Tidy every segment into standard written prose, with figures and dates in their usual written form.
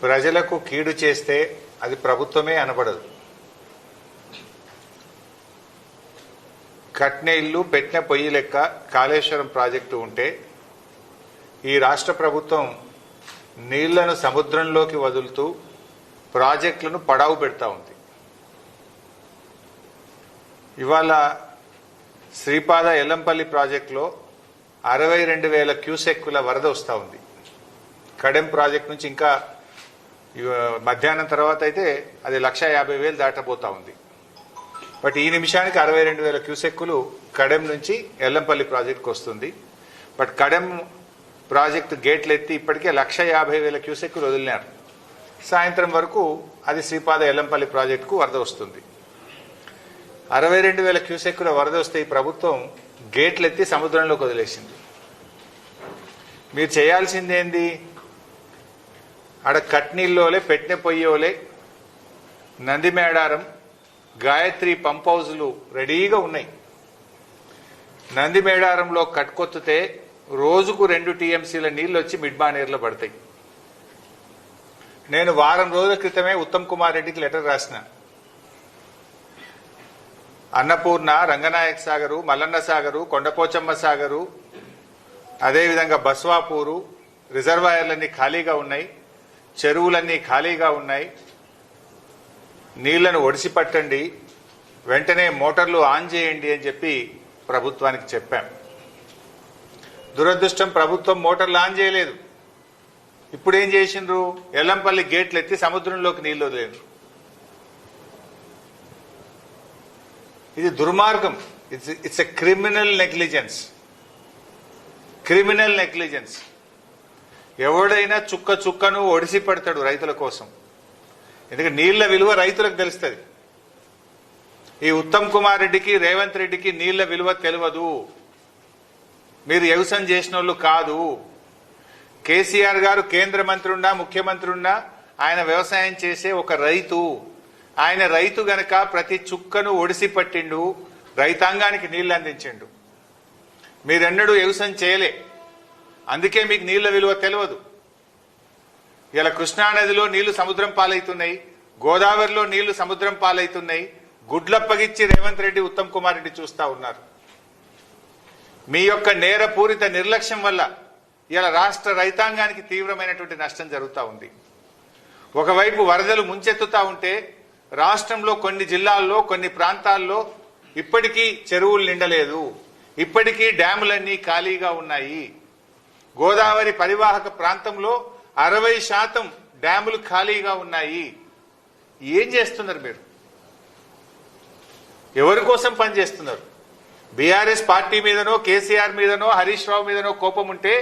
ప్రజలకు కీడు చేస్తే అది ప్రభుత్వమే అనబడదు. కట్న ఇల్లు పెట్టిన పొయ్యి లెక్క కాళేశ్వరం ప్రాజెక్టు ఉంటే ఈ రాష్ట్ర ప్రభుత్వం నీళ్లను సముద్రంలోకి వదులుతూ ప్రాజెక్టులను పడావు పెడతా ఉంది. ఇవాళ శ్రీపాద ఎల్లంపల్లి ప్రాజెక్టులో 62,000 క్యూసెక్కుల వరద వస్తూ ఉంది. కడెం ప్రాజెక్ట్ నుంచి ఇంకా మధ్యాహ్నం తర్వాత అయితే అది 150,000 దాటబోతా ఉంది. బట్ ఈ నిమిషానికి 62,000 క్యూసెక్కులు కడెం నుంచి ఎల్లంపల్లి ప్రాజెక్టుకు వస్తుంది. బట్ కడెం ప్రాజెక్టు గేట్లు ఎత్తి ఇప్పటికే 150,000 క్యూసెక్కులు వదిలినారు. సాయంత్రం వరకు అది శ్రీపాద ఎల్లంపల్లి ప్రాజెక్టుకు వరద వస్తుంది. 62,000 క్యూసెక్కుల వరద వస్తే ఈ ప్రభుత్వం గేట్లు ఎత్తి సముద్రంలోకి వదిలేసింది. మీరు చేయాల్సిందేంది? ఆడ కట్నీల్లోలే పెట్టిన పొయ్యోలే నందిమేడారం గాయత్రి పంప్ హౌజులు రెడీగా ఉన్నాయి. నందిమేడారంలో కట్కొత్తితే రోజుకు 2 టీఎంసీల నీళ్లు వచ్చి మిడ్మానేర్లో పడతాయి. నేను వారం రోజుల క్రితమే ఉత్తమ్ కుమార్ రెడ్డికి లెటర్ రాసిన. అన్నపూర్ణ, రంగనాయక సాగరు, మల్లన్న సాగరు, కొండపోచమ్మ సాగరు, అదేవిధంగా బస్వాపూరు రిజర్వాయర్లన్నీ ఖాళీగా ఉన్నాయి, చెరువులన్నీ ఖాళీగా ఉన్నాయి. నీళ్లను ఒడిసి పట్టండి, వెంటనే మోటార్లు ఆన్ చేయండి అని చెప్పి ప్రభుత్వానికి చెప్పాం. దురదృష్టం, ప్రభుత్వం మోటార్లు ఆన్ చేయలేదు. ఇప్పుడు ఏం చేసిండ్రు? ఎల్లంపల్లి గేట్లు ఎత్తి సముద్రంలోకి నీళ్లు వదిలేరు. ఇది దుర్మార్గం. It's a criminal negligence. Criminal negligence. ఎవడైనా చుక్క చుక్కను ఒడిసి పడతాడు రైతుల కోసం. ఎందుకంటే నీళ్ల విలువ రైతులకు తెలుస్తుంది. ఈ ఉత్తమ్ కుమార్ రెడ్డికి, రేవంత్ రెడ్డికి నీళ్ల విలువ తెలియదు. మీరు వ్యవసాయం చేసిన వాళ్ళు కాదు. కేసీఆర్ గారు కేంద్ర మంత్రి ఉన్నా, ముఖ్యమంత్రి ఉన్నా ఆయన వ్యవసాయం చేసే ఒక రైతు. ఆయన రైతు గనక ప్రతి చుక్కను ఒడిసి పట్టిండు, రైతాంగానికి నీళ్లు అందించిండు. మీరెన్నడూ వ్యవసాయం చేయలే, అందుకే మీకు నీళ్ల విలువ తెలియదు. ఇలా కృష్ణానదిలో నీళ్లు సముద్రం పాలవుతున్నాయి, గోదావరిలో నీళ్లు సముద్రం పాలవుతున్నాయి. గుడ్లప్పగిచ్చి రేవంత్ రెడ్డి, ఉత్తమ్ కుమార్ రెడ్డి చూస్తా ఉన్నారు. మీ యొక్క నేరపూరిత నిర్లక్ష్యం వల్ల ఇలా రాష్ట్ర రైతాంగానికి తీవ్రమైనటువంటి నష్టం జరుగుతూ ఉంది. ఒకవైపు వరదలు ముంచెత్తుతా ఉంటే రాష్ట్రంలో కొన్ని జిల్లాల్లో, కొన్ని ప్రాంతాల్లో ఇప్పటికీ చెరువులు నిండలేదు, ఇప్పటికీ డ్యాములన్నీ ఖాళీగా ఉన్నాయి. గోదావరి పరివాహక ప్రాంతంలో 60% డ్యాములు ఖాళీగా ఉన్నాయి. ఏం చేస్తున్నారు మీరు? ఎవరి కోసం పనిచేస్తున్నారు? బీఆర్ఎస్ పార్టీ మీదనో, కేసీఆర్ మీదనో, హరీష్ రావు మీదనో కోపం ఉంటే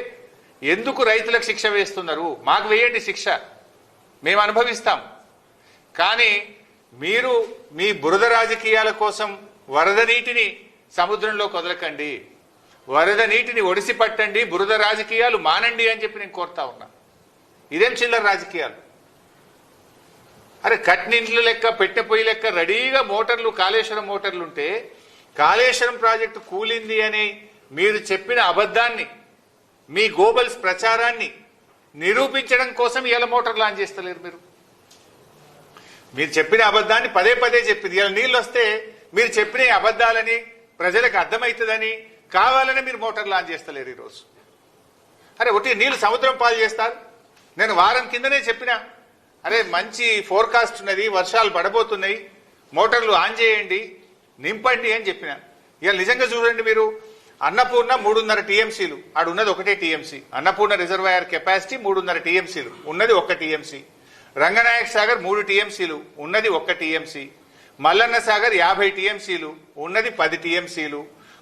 ఎందుకు రైతులకు శిక్ష వేస్తున్నారు? మాకు వేయండి శిక్ష, మేము అనుభవిస్తాం. కానీ మీరు మీ బురద రాజకీయాల కోసం వరద నీటిని సముద్రంలోకి వదలకండి, వరద నీటిని ఒడిసి పట్టండి, బురద రాజకీయాలు మానండి అని చెప్పి నేను కోరుతా ఉన్నా. ఇదేం చిల్లర రాజకీయాలు? అరే కట్నింట్లు లెక్క, పెట్టె పొయ్యి లెక్క రెడీగా మోటార్లు, కాళేశ్వరం మోటార్లు ఉంటే కాళేశ్వరం ప్రాజెక్టు కూలింది అని మీరు చెప్పిన అబద్ధాన్ని, మీ గోబల్స్ ప్రచారాన్ని నిరూపించడం కోసం ఇలా మోటార్లు ఆన్ చేస్తలేరు. మీరు చెప్పిన అబద్ధాన్ని పదే పదే చెప్పింది. ఇలా నీళ్ళు వస్తే మీరు చెప్పిన అబద్ధాలని ప్రజలకు అర్థమవుతుందని కావాలని మీరు మోటార్లు ఆన్ చేస్తలేరు ఈరోజు. అరే ఒకటి నీళ్లు సముద్రం పాలు చేస్తారు. నేను వారం కిందనే చెప్పినా, అరే మంచి ఫోర్కాస్ట్ ఉన్నది, వర్షాలు పడబోతున్నాయి, మోటార్లు ఆన్ చేయండి, నింపండి అని చెప్పిన. ఇవాళ నిజంగా చూడండి, మీరు అన్నపూర్ణ 3.5 టీఎంసీలు, ఆడు ఉన్నది 1 టీఎంసీ. అన్నపూర్ణ రిజర్వాయర్ కెపాసిటీ 3.5 టీఎంసీలు, ఉన్నది 1 టీఎంసీ. రంగనాయక సాగర్ 3 టీఎంసీలు, ఉన్నది 1 టీఎంసీ. మల్లన్న సాగర్ 50 టీఎంసీలు, ఉన్నది 10 టీఎంసీలు.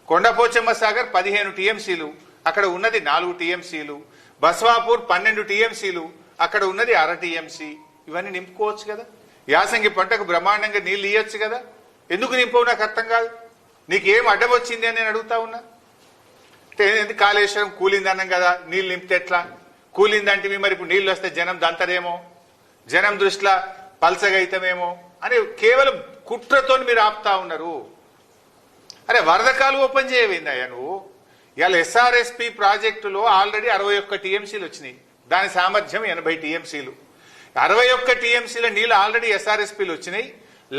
కొండపోచమ్మ సాగర్ 15 టీఎంసీలు, అక్కడ ఉన్నది 4 టీఎంసీలు. బస్వాపూర్ 12 టీఎంసీలు, అక్కడ ఉన్నది 1/2 టీఎంసీ. ఇవన్నీ నింపుకోవచ్చు కదా. యాసంగి పంటకు బ్రహ్మాండంగా నీళ్లు ఇయ్యొచ్చు కదా. ఎందుకు నింపవు నాకు అర్థం కాదు. నీకేం అడ్డం వచ్చింది అని నేను అడుగుతా ఉన్నా. ఎందుకు కాళేశ్వరం కూలింది అన్నాం కదా, నీళ్ళు నింపితే ఎట్లా? కూలిందంటే మరి ఇప్పుడు నీళ్ళు వస్తే జనం దంతరేమో, జనం దృష్టిలో పల్సగైతమేమో అని కేవలం కుట్రతో మీరు ఆపుతా ఉన్నారు. అరే వరదకాలు ఓపెన్ చేయవేందయ్యా నువ్వు? ఇవాళ ఎస్ఆర్ఎస్పి ప్రాజెక్టులో ఆల్రెడీ 61 టీఎంసీలు వచ్చినాయి, దాని సామర్థ్యం 80 టీఎంసీలు. 61 టీఎంసీల నీళ్లు ఆల్రెడీ ఎస్ఆర్ఎస్పీలు వచ్చినాయి.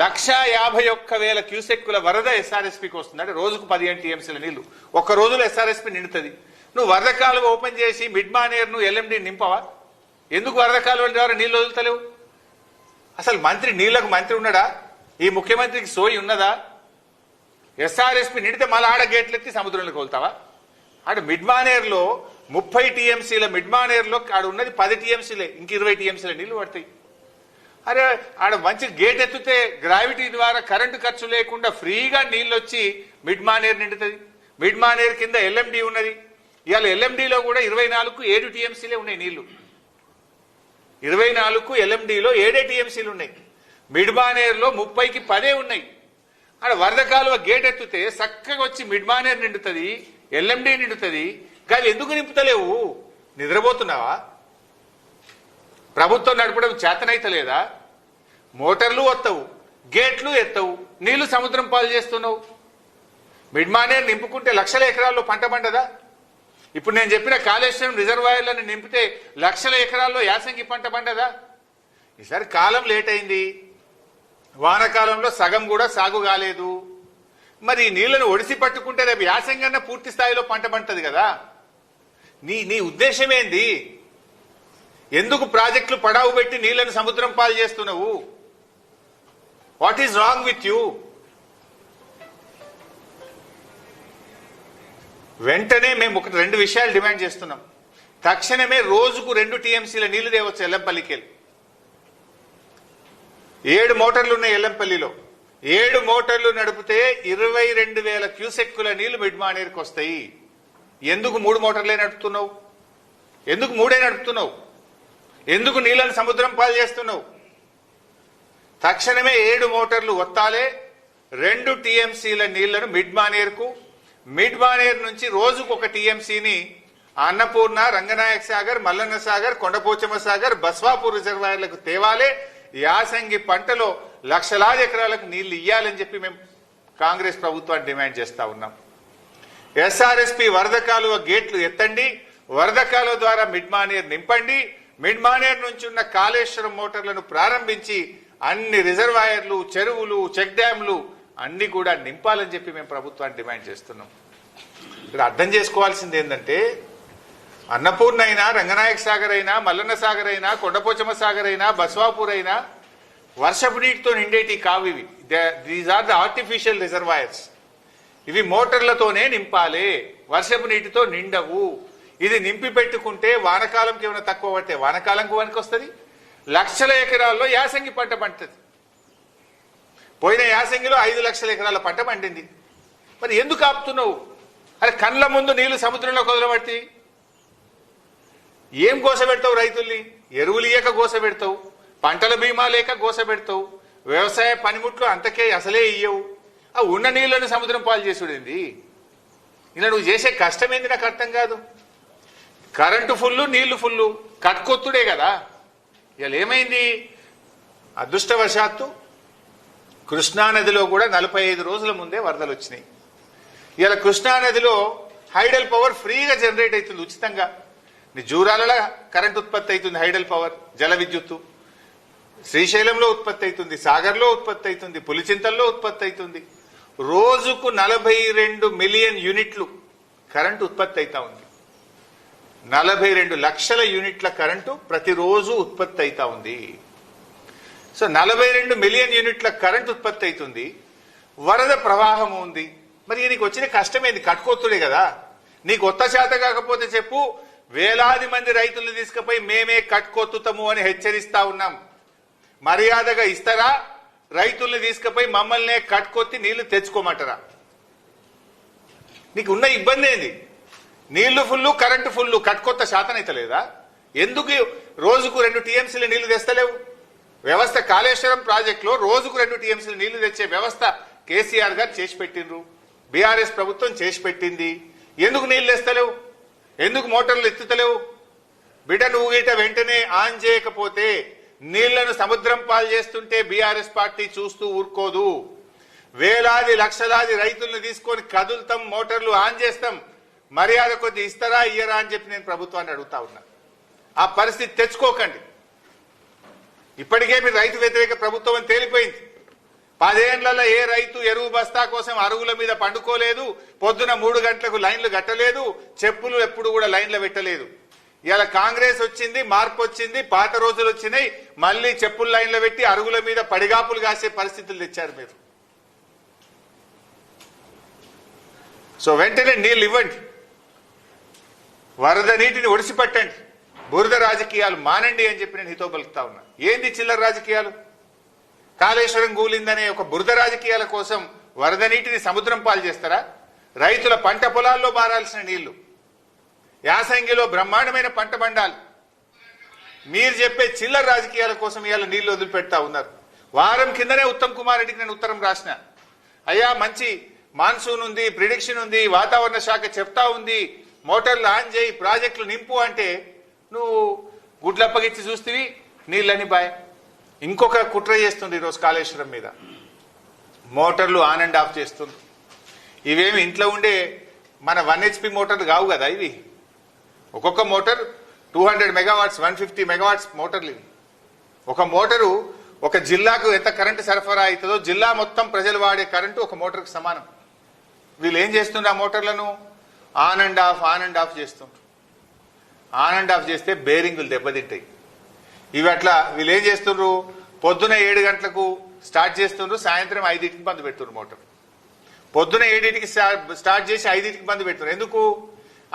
151,000 క్యూసెక్కుల వరద ఎస్ఆర్ఎస్పీకి వస్తుంది. అంటే రోజుకు 15 టీఎంసీల నీళ్లు ఒక్క రోజులో ఎస్ఆర్ఎస్పీ నిండుతుంది. నువ్వు వరద కాలువ ఓపెన్ చేసి మిడ్ మానేర్ ను ఎల్ఎండి నింపవా? ఎందుకు వరద కాలువ ద్వారా నీళ్లు వదులుతలేవు? అసలు మంత్రి నీళ్లకు మంత్రి ఉన్నాడా? ఈ ముఖ్యమంత్రికి సోయి ఉన్నదా? ఎస్ఆర్ఎస్పీ నిండితే మళ్ళీ ఆడ గేట్లు ఎత్తి సముద్రంలోకి వెళ్తావా? ఆడ మిడ్ మానేర్లో 30 టీఎంసీల మిడ్ మానేర్లో ఆడ ఉన్నది 10 టీఎంసీలే, ఇంక 20 టీఎంసీల నీళ్లు పడతాయి. అరే ఆడ మంచి గేట్ ఎత్తితే గ్రావిటీ ద్వారా కరెంటు ఖర్చు లేకుండా ఫ్రీగా నీళ్ళు వచ్చి మిడ్ మానేర్ నిండుతుంది. మిడ్ మానేర్ కింద ఎల్ఎండి ఉన్నది. ఇవాళ ఎల్ఎండిలో కూడా 24కు 7 టీఎంసీలే ఉన్నాయి నీళ్లు. 24కు ఎల్ఎండిలో 7 టీఎంసీలు ఉన్నాయి. మిడ్ మానేర్లో 30కి 10 ఉన్నాయి. ఆడ వరద కాలువ గేట్ ఎత్తితే చక్కగా వచ్చి మిడ్ మానేర్ నిండుతుంది, ఎల్ఎండి నిండుతుంది. కానీ ఎందుకు నింపుతలేవు? నిద్రపోతున్నావా? ప్రభుత్వం నడపడం చేతనైతలేదా? మోటార్లు వస్తావు, గేట్లు ఎత్తవు, నీళ్లు సముద్రం పాలు చేస్తున్నావు. మిడ్ మానేర్ నింపుకుంటే లక్షల ఎకరాల్లో పంట పండదా? ఇప్పుడు నేను చెప్పిన కాళేశ్వరం రిజర్వాయర్లను నింపితే లక్షల ఎకరాల్లో యాసంగి పంట పండదా? ఈసారి కాలం లేట్ అయింది. వానకాలంలో సగం కూడా సాగు కాలేదు. మరి ఈ నీళ్లను ఒడిసి పట్టుకుంటే రేపు యాసంగన్న పూర్తి స్థాయిలో పంట పంటది కదా. నీ ఉద్దేశం ఏంది? ఎందుకు ప్రాజెక్టులు పడావు పెట్టి నీళ్లను సముద్రం పాలు చేస్తున్నావు? What is wrong with you? వెంటనే మేము 2 విషయాలు డిమాండ్ చేస్తున్నాం. తక్షణమే రోజుకు 2 టీఎంసీల నీళ్లు తేవచ్చు ఎల్లంపల్లికి. 7 మోటార్లు ఉన్నాయి ఎల్లంపల్లిలో. 7 మోటార్లు నడిపితే 22,000 క్యూసెక్కుల నీళ్లు మిడ్ మానేర్కి వస్తాయి. ఎందుకు 3 మోటార్లే నడుపుతున్నావు? ఎందుకు 3 నడుపుతున్నావు? ఎందుకు నీళ్లను సముద్రం పాలు చేస్తున్నావు? తక్షణమే 7 మోటార్లు వత్తాలే. 2 టీఎంసీల నీళ్లను మిడ్ మానేర్కు, మిడ్ మానేర్ నుంచి రోజుకు 1 టీఎంసీని అన్నపూర్ణ, రంగనాయక సాగర్, మల్లన్న సాగర్, కొండపోచమ్మ సాగర్, బస్వాపూర్ రిజర్వాయర్లకు తేవాలే. యాసంగి పంటలో లక్షలాది ఎకరాలకు నీళ్లు ఇయ్యాలని చెప్పి మేము కాంగ్రెస్ ప్రభుత్వాన్ని డిమాండ్ చేస్తా ఉన్నాం. ఎస్ఆర్ఎస్పీ వరద కాలువ గేట్లు ఎత్తండి, వరద కాలువ ద్వారా మిడ్ మానేర్ నింపండి. మిడ్ మానేర్ నుంచి ఉన్న కాళేశ్వరం మోటార్లను ప్రారంభించి అన్ని రిజర్వాయర్లు, చెరువులు, చెక్ డ్యాంలు అన్ని కూడా నింపాలని చెప్పి మేము ప్రభుత్వాన్ని డిమాండ్ చేస్తున్నాం. ఇక్కడ అర్థం చేసుకోవాల్సింది ఏంటంటే, అన్నపూర్ణ అయినా, రంగనాయక సాగర్ అయినా, మల్లన్న సాగర్ అయినా, కొండపోచమ్మ సాగర్ అయినా, బస్వాపూర్ అయినా వర్షపు నీటితో నిండేటి కావు ఇవి. These are the artificial reservoirs. ఇవి మోటార్లతోనే నింపాలి, వర్షపు నీటితో నిండవు. ఇది నింపి పెట్టుకుంటే వానకాలంకి ఏమైనా తక్కువ పడితే వానకాలంకు వానికి వస్తుంది. లక్షల ఎకరాల్లో యాసంగి పంట పండుతుంది. పోయిన యాసంగిలో 5 లక్షల ఎకరాల పంట పండింది. మరి ఎందుకు ఆపుతున్నావు? అరే కళ్ళ ముందు నీళ్లు సముద్రంలో వదలబట్టి ఏం గోసపెడతావు? రైతుల్ని ఎరువులు ఇయ్యక గోసపెడతావు, పంటల బీమా లేక గోసపెడతావు, వ్యవసాయ పనిముట్లు అంతకే అసలే ఇయ్యవు. ఆ ఉన్న నీళ్లను సముద్రం పాలు చేసుడేంది? ఇలా నువ్వు చేసే కష్టమేంది నాకు అర్థం కాదు. కరెంటు ఫుల్లు, నీళ్లు ఫుల్లు, కట్కొత్తుడే కదా. ఇలా ఏమైంది? అదృష్టవశాత్తు కృష్ణానదిలో కూడా 45 రోజుల ముందే వరదలు వచ్చినాయి. ఇలా కృష్ణానదిలో హైడల్ పవర్ ఫ్రీగా జనరేట్ అవుతుంది ఉచితంగా. జూరాలలో కరెంట్ ఉత్పత్తి అవుతుంది, హైడల్ పవర్, జల విద్యుత్తు. శ్రీశైలంలో ఉత్పత్తి అవుతుంది, సాగర్లో ఉత్పత్తి అవుతుంది, పులిచింతల్లో ఉత్పత్తి అవుతుంది. రోజుకు 42 మిలియన్ యూనిట్లు కరెంటు ఉత్పత్తి అవుతా ఉంది. 42 లక్షల యూనిట్ల కరెంటు ప్రతిరోజు ఉత్పత్తి అవుతా ఉంది. సో 42 మిలియన్ యూనిట్ల కరెంటు ఉత్పత్తి అవుతుంది, వరద ప్రవాహం ఉంది. మరి నీకు వచ్చిన కష్టమేంది? కట్టుకొత్తుడే కదా. నీకు కొత్త శాత కాకపోతే చెప్పు, వేలాది మంది రైతులు తీసుకుపోయి మేమే కట్టుకొత్తుతాము అని హెచ్చరిస్తా ఉన్నాం. మర్యాదగా ఇస్తారా? రైతుల్ని తీసుకుపోయి మమ్మల్నే కట్టుకొత్తి నీళ్లు తెచ్చుకోమంటారా? నీకు ఉన్న ఇబ్బంది ఏంది? నీళ్లు ఫుల్లు, కరెంటు ఫుల్లు, కట్టుకొత్త శాతం అయితే లేదా? ఎందుకు రోజుకు 2 టీఎంసీల నీళ్లు తెస్తలేవు? వ్యవస్థ కాళేశ్వరం ప్రాజెక్టులో రోజుకు 2 టీఎంసీల నీళ్లు తెచ్చే వ్యవస్థ కేసీఆర్ గారు చేసి పెట్టిండ్రు, బీఆర్ఎస్ ప్రభుత్వం చేసి పెట్టింది. ఎందుకు నీళ్లు తెస్తలేవు? ఎందుకు మోటార్లు ఎత్తుతలేవు? బిడ్డ నువ్వు గిట వెంటనే ఆన్ చేయకపోతే నీళ్లను సముద్రం పాలు చేస్తుంటే బీఆర్ఎస్ పార్టీ చూస్తూ ఊరుకోదు. వేలాది లక్షలాది రైతులను తీసుకొని కదులుతాం, మోటార్లు ఆన్ చేస్తాం. మర్యాద కొద్ది ఇస్తారా ఇయ్యరా అని చెప్పి నేను ప్రభుత్వాన్ని అడుగుతా ఉన్నా. ఆ పరిస్థితి తెచ్చుకోకండి. ఇప్పటికే మీరు రైతు వ్యతిరేక ప్రభుత్వం అని తేలిపోయింది. 10 ఏళ్లలో ఏ రైతు ఎరువు బస్తా కోసం అరుగుల మీద పండుకోలేదు, పొద్దున 3 గంటలకు లైన్లు కట్టలేదు, చెప్పులు ఎప్పుడు కూడా లైన్లు పెట్టలేదు. ఇలా కాంగ్రెస్ వచ్చింది, మార్పు వచ్చింది, పాత రోజులు వచ్చినాయి, మళ్ళీ చెప్పులు లైన్లు పెట్టి అరుగుల మీద పడిగాపులు కాసే పరిస్థితులు తెచ్చారు మీరు. సో వెంటనే నీళ్ళు ఇవ్వండి, వరద నీటిని ఒడిసిపట్టండి, బురద రాజకీయాలు మానండి అని చెప్పి నేను హితో పలుకుతా ఉన్నా. ఏంది చిల్లర రాజకీయాలు? కాళేశ్వరం కూలిందనే ఒక బురద రాజకీయాల కోసం వరద నీటిని సముద్రం పాలు చేస్తారా? రైతుల పంట పొలాల్లో మారాల్సిన నీళ్లు, యాసంగిలో బ్రహ్మాండమైన పంట పండాలి. మీరు చెప్పే చిల్లర రాజకీయాల కోసం ఇవాళ నీళ్లు వదిలిపెడతా ఉన్నారు. వారం కిందనే ఉత్తమ్ కుమార్ రెడ్డికి నేను ఉత్తరం రాసిన, అయ్యా మంచి మాన్సూన్ ఉంది, ప్రిడిక్షన్ ఉంది, వాతావరణ శాఖ చెప్తా ఉంది, మోటార్లు ఆన్ చేయి, ప్రాజెక్టులు నింపు అంటే నువ్వు గుడ్లప్పగిచ్చి చూస్తేవి నీళ్ళని బాయ్. ఇంకొక కుట్ర చేస్తుంది ఈరోజు కాళేశ్వరం మీద, మోటార్లు ఆన్ అండ్ ఆఫ్ చేస్తుంది. ఇవేమి ఇంట్లో ఉండే మన 1 HP మోటార్లు కావు కదా ఇవి. ఒక్కొక్క మోటార్ 200 మెగావాట్స్, 150 మెగావాట్స్ మోటార్లు ఇవి. ఒక మోటారు ఒక జిల్లాకు ఎంత కరెంటు సరఫరా అవుతుందో జిల్లా మొత్తం ప్రజలు వాడే కరెంటు ఒక మోటార్కు సమానం. వీళ్ళు ఏం చేస్తుండ్రు? ఆ మోటార్లను ఆన్ అండ్ ఆఫ్ చేస్తుండ్రు. ఆన్ అండ్ ఆఫ్ చేస్తే బేరింగులు దెబ్బతింటాయి. ఇవి అట్లా వీళ్ళు ఏం చేస్తుండ్రు? పొద్దున 7 గంటలకు స్టార్ట్ చేస్తుండ్రు, సాయంత్రం 5కి బంద్ పెడుతుండ్రు మోటార్. పొద్దున 7కి స్టార్ట్ చేసి 5కి బంద్ పెడుతున్నారు. ఎందుకు?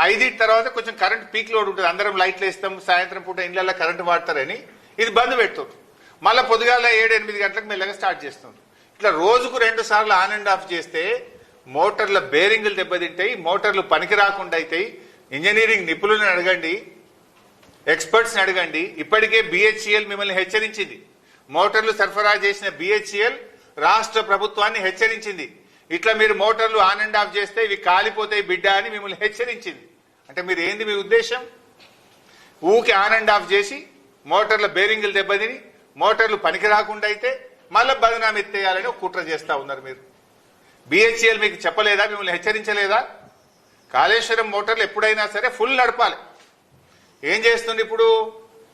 5 తర్వాత కొంచెం కరెంట్ పీక్ లోడ్ ఉంటుంది, అందరం లైట్లు వేస్తాం, సాయంత్రం పూట ఇళ్లలో కరెంట్ వాడతారని ఇది బంద్ పెడుతుండ్రు. మళ్ళీ పొద్దుగాల 7-8 గంటలకు మెల్లగా స్టార్ట్ చేస్తుండ్రు. ఇట్లా రోజుకు 2 సార్లు ఆన్ అండ్ ఆఫ్ చేస్తే మోటార్ల బేరింగులు దెబ్బతింటాయి, మోటార్లు పనికి రాకుండా అవుతాయి. ఇంజనీరింగ్ నిపుణులను అడగండి, ఎక్స్పర్ట్స్ని అడగండి. ఇప్పటికే BHEL మిమ్మల్ని హెచ్చరించింది. మోటార్లు సరఫరా చేసిన BHEL రాష్ట్ర ప్రభుత్వాన్ని హెచ్చరించింది. ఇట్లా మీరు మోటార్లు ఆన్ అండ్ ఆఫ్ చేస్తే ఇవి కాలిపోతాయి బిడ్డ అని మిమ్మల్ని హెచ్చరించింది. అంటే మీరు ఏంది మీ ఉద్దేశం? ఊకి ఆన్ అండ్ ఆఫ్ చేసి మోటార్ల బేరింగులు దెబ్బతిని మోటార్లు పనికి రాకుండా అయితే మళ్ళీ బదనాం ఎత్తేయాలని ఒక కుట్ర చేస్తా ఉన్నారు మీరు. BHEL మీకు చెప్పలేదా? మిమ్మల్ని హెచ్చరించలేదా? కాళేశ్వరం మోటార్లు ఎప్పుడైనా సరే ఫుల్ నడపాలి. ఏం చేస్తుంది ఇప్పుడు?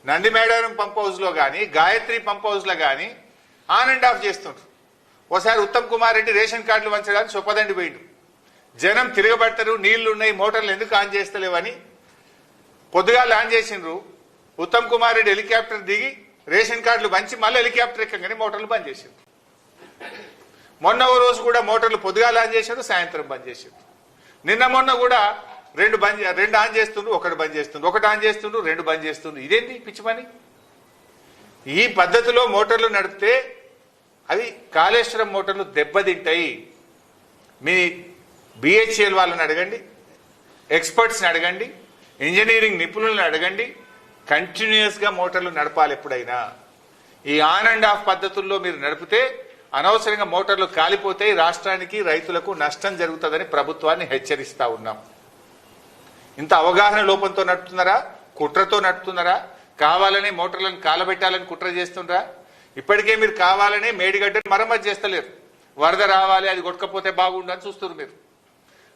నందిమేడారం పంప్ హౌస్లో కానీ, గాయత్రి పంప్ హౌస్లో కానీ ఆన్ అండ్ ఆఫ్ చేస్తుండ్రు. ఓసారి ఉత్తమ్ కుమార్ రెడ్డి రేషన్ కార్డులు వంచడానికి చొప్పదండి పోయిండు. జనం తిరగబడతారు, నీళ్లు ఉన్నాయి, మోటార్లు ఎందుకు ఆన్ చేస్తలేవని పొద్దుగాలు ఆన్ చేసిండ్రు. ఉత్తమ్ కుమార్ రెడ్డి హెలికాప్టర్ దిగి రేషన్ కార్డులు వంచి మళ్ళీ హెలికాప్టర్ ఎక్కగానే మోటార్లు బంద్ చేసిండ్రు. మొన్న ఓ రోజు కూడా మోటార్లు పొద్దుగాలు ఆన్ చేశారు, సాయంత్రం బంద్ చేసిండ్రు. నిన్న మొన్న కూడా 2 ఆన్ చేస్తుండ్రు, 1 బంద్ చేస్తుండ్రు, 1 ఆన్ చేస్తుండ్రు, 2 బంద్ చేస్తుండ్రు. ఇదేంటి పిచ్చి పని? ఈ పద్ధతిలో మోటార్లు నడిపితే అవి కాళేశ్వరం మోటార్లు దెబ్బతింటాయి. మీ BHEL వాళ్ళని అడగండి, ఎక్స్పర్ట్స్ని అడగండి, ఇంజనీరింగ్ నిపుణులను అడగండి. కంటిన్యూస్గా మోటార్లు నడపాలి. ఎప్పుడైనా ఈ ఆన్ అండ్ ఆఫ్ పద్ధతుల్లో మీరు నడిపితే అనవసరంగా మోటార్లు కాలిపోతాయి, రాష్ట్రానికి రైతులకు నష్టం జరుగుతుందని ప్రభుత్వాన్ని హెచ్చరిస్తా ఉన్నాం. ఇంత అవగాహన లోపంతో నడుపుతున్నారా? కుట్రతో నడుపుతున్నారా? కావాలనే మోటార్లను కాలబెట్టాలని కుట్ర చేస్తుండ్రా? ఇప్పటికే మీరు కావాలనే మేడిగడ్డని మరమ్మతు చేస్తలేరు. వరద రావాలి, అది కొట్టకపోతే బాగుండు అని చూస్తున్నారు మీరు.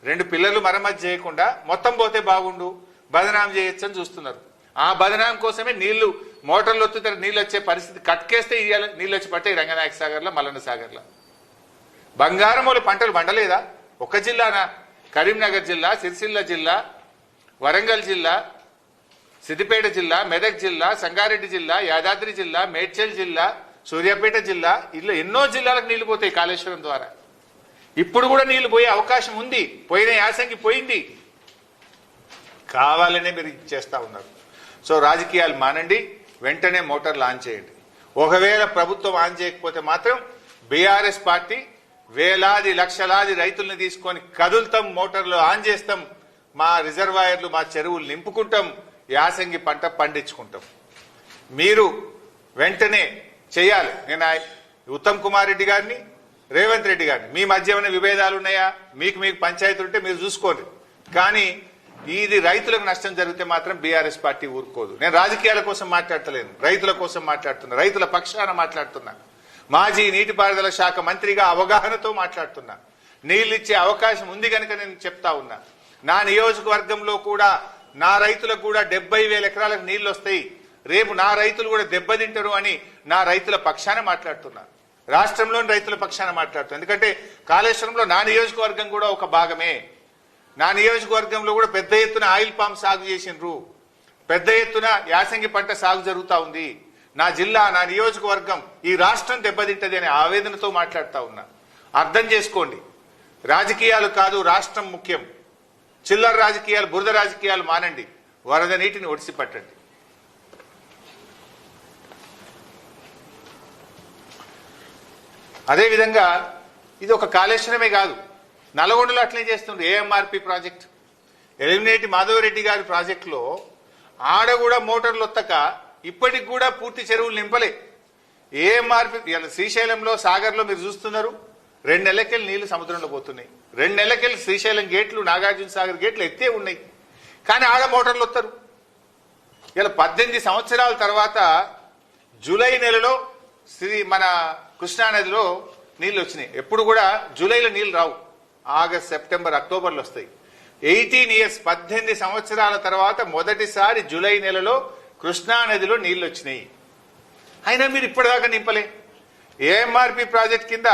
2 పిల్లలు మరమ్మతు చేయకుండా మొత్తం పోతే బాగుండు, బదనాం చేయొచ్చు అని చూస్తున్నారు. ఆ బదనాం కోసమే నీళ్లు మోటార్లు వస్తుంటారు, నీళ్ళు వచ్చే పరిస్థితి కట్కేస్తే ఇవాళ నీళ్ళు వచ్చి పట్టాయి రంగనాయక సాగర్లో, మల్లన్న సాగర్లో. బంగారం వాళ్ళు పంటలు పండలేదా? ఒక జిల్లానా? కరీంనగర్ జిల్లా, సిరిసిల్ల జిల్లా, వరంగల్ జిల్లా, సిద్దిపేట జిల్లా, మెదక్ జిల్లా, సంగారెడ్డి జిల్లా, యాదాద్రి జిల్లా, మేడ్చల్ జిల్లా, సూర్యాపేట జిల్లా, ఇలా ఎన్నో జిల్లాలకు నీళ్లు పోతాయి కాళేశ్వరం ద్వారా. ఇప్పుడు కూడా నీళ్లు పోయే అవకాశం ఉంది. పోయిన యాసంగి పోయింది. కావాలనే మీరు చేస్తా ఉన్నారు. సో రాజకీయాలు మానండి, వెంటనే మోటార్లు ఆన్ చేయండి. ఒకవేళ ప్రభుత్వం ఆన్ చేయకపోతే మాత్రం బీఆర్ఎస్ పార్టీ వేలాది లక్షలాది రైతుల్ని తీసుకొని కదులుతాం, మోటార్లు ఆన్ చేస్తాం, మా రిజర్వాయర్లు, మా చెరువులు నింపుకుంటాం, యాసంగి పంట పండించుకుంటాం. మీరు వెంటనే చేయాలి. నేను ఉత్తమ్ కుమార్ రెడ్డి గారిని, రేవంత్ రెడ్డి గారిని, మీ మధ్య ఏమైనా విభేదాలు ఉన్నాయా? మీకు పంచాయతీ ఉంటే మీరు చూసుకోండి. కానీ ఇది రైతులకు నష్టం జరిగితే మాత్రం బీఆర్ఎస్ పార్టీ ఊరుకోదు. నేను రాజకీయాల కోసం మాట్లాడతలేను, రైతుల కోసం మాట్లాడుతున్నా, రైతుల పక్షాన మాట్లాడుతున్నా. మాజీ నీటిపారుదల శాఖ మంత్రిగా అవగాహనతో మాట్లాడుతున్నా. నీళ్ళిచ్చే అవకాశం ఉంది కనుక నేను చెప్తా ఉన్నా. నా నియోజకవర్గంలో కూడా నా రైతులకు కూడా 70,000 ఎకరాలకు నీళ్లు వస్తాయి. రేపు నా రైతులు కూడా దెబ్బతింటారు అని నా రైతుల పక్షాన మాట్లాడుతున్నా, రాష్ట్రంలోని రైతుల పక్షాన మాట్లాడుతున్నా. ఎందుకంటే కాళేశ్వరంలో నా నియోజకవర్గం కూడా ఒక భాగమే. నా నియోజకవర్గంలో కూడా పెద్ద ఎత్తున ఆయిల్ పామ్ సాగు చేసిండ్రు, పెద్ద ఎత్తున యాసంగి పంట సాగు జరుగుతూ ఉంది. నా జిల్లా, నా నియోజకవర్గం, ఈ రాష్ట్రం దెబ్బతింటది అనే ఆవేదనతో మాట్లాడుతూ ఉన్నా. అర్థం చేసుకోండి, రాజకీయాలు కాదు, రాష్ట్రం ముఖ్యం. చిల్లర రాజకీయాలు, బురద రాజకీయాలు మానండి, వరద నీటిని ఒడిసి పట్టండి. అదేవిధంగా ఇది ఒక కాళేశ్వరమే కాదు, నల్గొండలో అట్లే చేస్తుండ్రు. ఏఎంఆర్పి ప్రాజెక్ట్, ఎలిమినేటి మాధవరెడ్డి గారి ప్రాజెక్టులో ఆడ కూడా మోటార్లు వత్తక ఇప్పటికి కూడా పూర్తి చెరువులు నింపలే. ఏఎంఆర్పి శ్రీశైలంలో, సాగర్లో మీరు చూస్తున్నారు, 2 నెలలకెళ్ళి నీళ్లు సముద్రంలో పోతున్నాయి. 2 నెలలకెళ్ళి శ్రీశైలం గేట్లు, నాగార్జున సాగర్ గేట్లు ఎత్తే ఉన్నాయి, కానీ ఆడ మోటార్లు వస్తారు. ఇలా 18 సంవత్సరాల తర్వాత జూలై నెలలో మన కృష్ణానదిలో నీళ్లు వచ్చినాయి. ఎప్పుడు కూడా జూలైలో నీళ్లు రావు, ఆగస్ట్, సెప్టెంబర్, అక్టోబర్లో వస్తాయి. 18 ఇయర్స్, 18 సంవత్సరాల తర్వాత మొదటిసారి జూలై నెలలో కృష్ణానదిలో నీళ్లు వచ్చినాయి. అయినా మీరు ఇప్పటిదాకా నింపలే. ఏఎంఆర్పి ప్రాజెక్ట్ కింద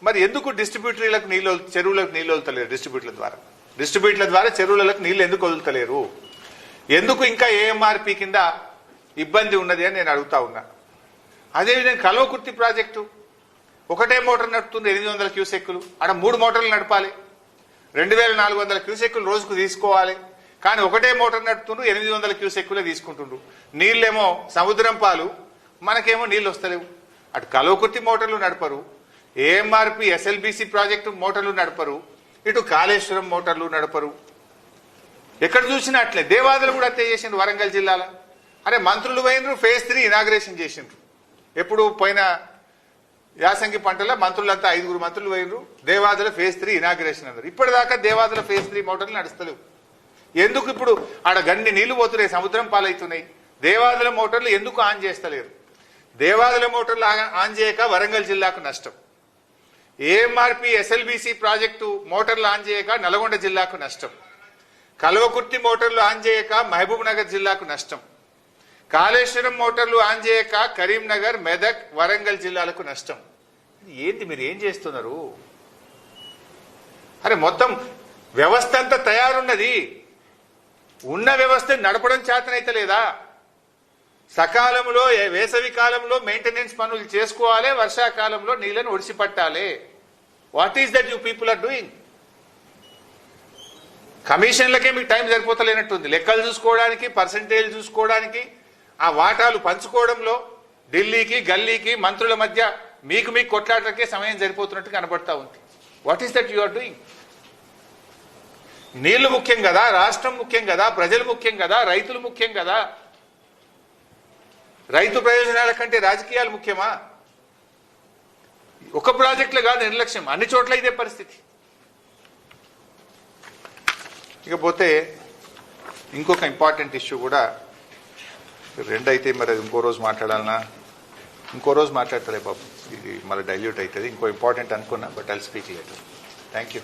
మరి ఎందుకు డిస్ట్రిబ్యూటరీలకు నీళ్ళు, చెరువులకు నీళ్ళు వదులుతలేరు? డిస్ట్రిబ్యూటర్ల ద్వారా చెరువులకు నీళ్లు ఎందుకు వదులుతలేరు? ఎందుకు ఇంకా ఏఎంఆర్పి కింద ఇబ్బంది ఉన్నది అని నేను అడుగుతా ఉన్నా. అదేవిధంగా కల్వకుర్తి ప్రాజెక్టు, ఒకటే మోటార్ నడుపుతుంది 800 క్యూసెక్కులు, అక్కడ 3 మోటార్లు నడపాలి, 2400 క్యూసెక్కులు రోజుకు తీసుకోవాలి. కానీ ఒకటే మోటార్ నడుపుతుండ్రు, 800 క్యూసెక్కులే తీసుకుంటుండ్రు. నీళ్ళేమో సముద్రం పాలు, మనకేమో నీళ్ళు వస్తలేవు. అటు కల్వకుర్తి మోటార్లు నడపరు, ఏఎంఆర్పి ఎస్ఎల్బిసి ప్రాజెక్టు మోటార్లు నడపరు, ఇటు కాళేశ్వరం మోటార్లు నడపరు. ఎక్కడ చూసినా అట్లే. దేవాదులు కూడా అంతే చేసిండ్రు వరంగల్ జిల్లాలో. అరే మంత్రులు పోయినరు, ఫేజ్ 3 ఇనాగ్రేషన్ చేసిండ్రు. ఎప్పుడు పోయిన యాసంగి పంటలో మంత్రులంతా 5 మంత్రులు పోయినరు, దేవాదుల ఫేజ్ 3 ఇనాగ్రేషన్ అన్నారు. ఇప్పటిదాకా దేవాదుల ఫేజ్ 3 మోటార్లు నడుస్తలేవు. ఎందుకు? ఇప్పుడు ఆడ గన్ని నీళ్లు పోతున్నాయి, సముద్రం పాలవుతున్నాయి. దేవాదుల మోటార్లు ఎందుకు ఆన్ చేస్తలేరు? దేవాదుల మోటార్లు ఆన్ చేయక వరంగల్ జిల్లాకు నష్టం. ఏఎంఆర్పి ఎస్ఎల్బిసి ప్రాజెక్టు మోటార్లు ఆన్ చేయక నల్గొండ జిల్లాకు నష్టం. కల్వకుర్తి మోటార్లు ఆన్ చేయక మహబూబ్ నగర్ జిల్లాకు నష్టం. కాళేశ్వరం మోటార్లు ఆన్ చేయక కరీంనగర్, మెదక్, వరంగల్ జిల్లాలకు నష్టం. ఏంటి మీరు ఏం చేస్తున్నారు? అరే మొత్తం వ్యవస్థ అంతా తయారున్నది, ఉన్న వ్యవస్థ నడపడం చేతనైతే లేదా? సకాలంలో వేసవి కాలంలో మెయింటెనెన్స్ పనులు చేసుకోవాలి, వర్షాకాలంలో నీళ్లను ఒడిసిపట్టాలి. What is that you people are doing? కమిషన్లకే మీకు టైం సరిపోతలేనట్టుంది. లెక్కలు చూసుకోవడానికి, పర్సంటేజ్ చూసుకోవడానికి, ఆ వాటాలు పంచుకోవడంలో ఢిల్లీకి, గల్లీకి, మంత్రుల మధ్య మీకు కొట్లాటలకే సమయం సరిపోతున్నట్టు కనబడతా ఉంది. What is that you are doing? నీళ్లు ముఖ్యం కదా, రాష్ట్రం ముఖ్యం కదా, ప్రజలు ముఖ్యం కదా, రైతులు ముఖ్యం కదా. రైతు ప్రయోజనాల కంటే రాజకీయాలు ముఖ్యమా? ఒక ప్రాజెక్టులు కాదు నిర్లక్ష్యం, అన్ని చోట్ల ఇదే పరిస్థితి. ఇకపోతే ఇంకొక ఇంపార్టెంట్ ఇష్యూ కూడా, 2 అయితే మరి అది ఇంకో రోజు మాట్లాడాలన్నా, ఇంకో రోజు మాట్లాడతలే బాబు, ఇది మళ్ళీ డైల్యూట్ అవుతుంది. ఇంకో ఇంపార్టెంట్ అనుకున్నా, but I'll speak later. Thank you.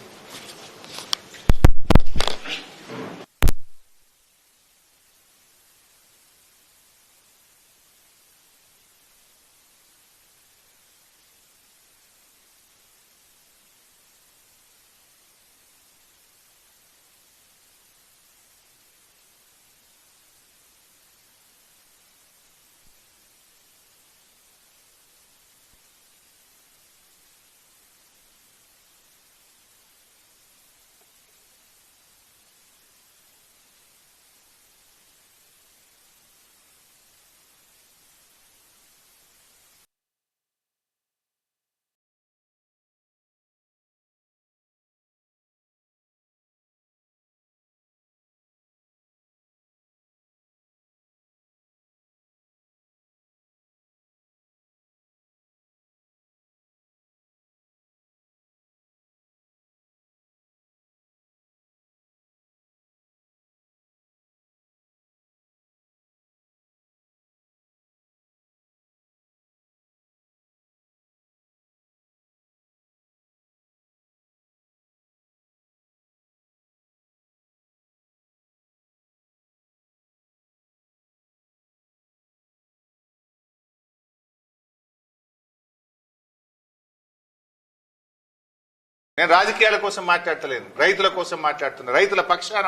నేను రాజకీయాల కోసం మాట్లాడతలేను, రైతుల కోసం మాట్లాడుతున్నా, రైతుల పక్షాన